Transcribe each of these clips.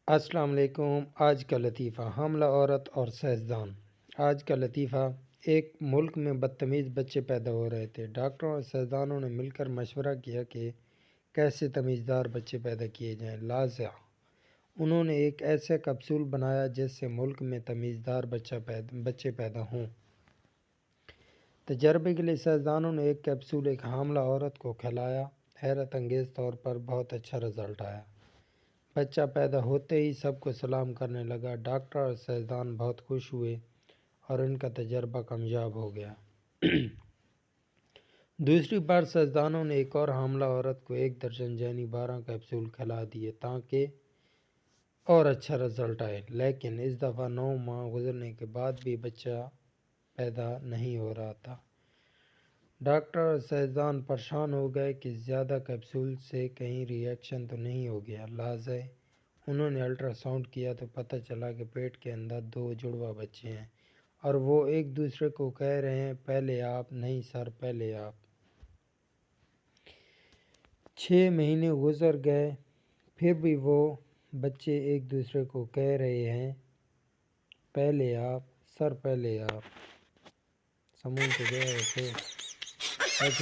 السلام علیکم۔ آج کا لطیفہ، حاملہ عورت اور سائنسدان۔ آج کا لطیفہ، ایک ملک میں بدتمیز بچے پیدا ہو رہے تھے۔ ڈاکٹروں اور سائنسدانوں نے مل کر مشورہ کیا کہ کیسے تمیزدار بچے پیدا کیے جائیں۔ لہٰذا انہوں نے ایک ایسا کیپسول بنایا جس سے ملک میں تمیزدار بچے پیدا ہوں۔ تجربے کے لیے سائنسدانوں نے ایک کیپسول ایک حاملہ عورت کو کھلایا۔ حیرت انگیز طور پر بہت اچھا رزلٹ آیا۔ بچہ پیدا ہوتے ہی سب کو سلام کرنے لگا۔ ڈاکٹر اور سائنسدان بہت خوش ہوئے اور ان کا تجربہ کامیاب ہو گیا۔ دوسری بار سائنسدانوں نے ایک اور حاملہ عورت کو 1 درجن یعنی 12 کیپسول کھلا دیے تاکہ اور اچھا رزلٹ آئے، لیکن اس دفعہ 9 ماہ گزرنے کے بعد بھی بچہ پیدا نہیں ہو رہا تھا۔ ڈاکٹر اور سائنسدان پریشان ہو گئے کہ زیادہ کیپسول سے کہیں ری ایکشن تو نہیں ہو گیا۔ لہٰذا انہوں نے الٹرا ساؤنڈ کیا تو پتہ چلا کہ پیٹ کے اندر 2 جڑواں بچے ہیں اور وہ ایک دوسرے کو کہہ رہے ہیں پہلے آپ، نہیں سر پہلے آپ۔ 6 مہینے گزر گئے، پھر بھی وہ بچے ایک دوسرے کو کہہ رہے ہیں پہلے آپ، سر پہلے آپ۔ سمجھ تو گئے ویسے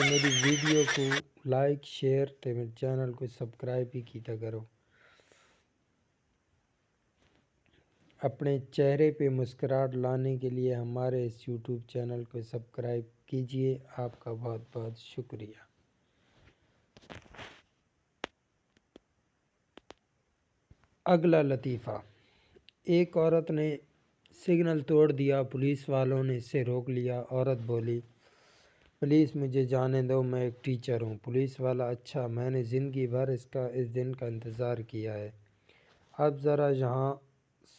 میری ویڈیو کو لائک شیئر تے میرے چینل کو سبسکرائب بھی کیتا کرو۔ اپنے چہرے پہ مسکراہٹ لانے کے لیے ہمارے اس یوٹیوب چینل کو سبسکرائب کیجیے۔ آپ کا بہت بہت شکریہ۔ اگلا لطیفہ، ایک عورت نے سگنل توڑ دیا، پولیس والوں نے اسے روک لیا۔ عورت بولی، پلیز مجھے جانے دو، میں ایک ٹیچر ہوں۔ پولیس والا، اچھا، میں نے زندگی بھر اس دن کا انتظار کیا ہے۔ اب ذرا یہاں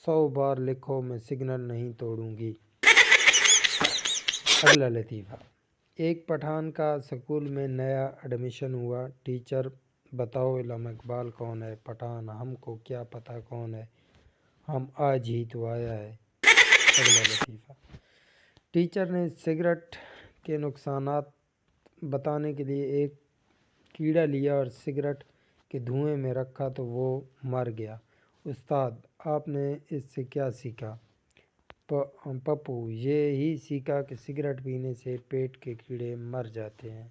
100 بار لکھو، میں سگنل نہیں توڑوں گی۔ اگلا لطیفہ، ایک پٹھان کا سکول میں نیا ایڈمیشن ہوا۔ ٹیچر، بتاؤ علامہ اقبال کون ہے؟ پٹھان، ہم کو کیا پتہ کون ہے، ہم آج ہی تو آیا ہے۔ اگلا لطیفہ، ٹیچر نے سگریٹ کے نقصانات بتانے کے لیے ایک کیڑا لیا اور سگریٹ کے دھوئیں میں رکھا تو وہ مر گیا۔ استاد، آپ نے اس سے کیا سیکھا؟ پپو، یہ ہی سیکھا کہ سگریٹ پینے سے پیٹ کے کیڑے مر جاتے ہیں۔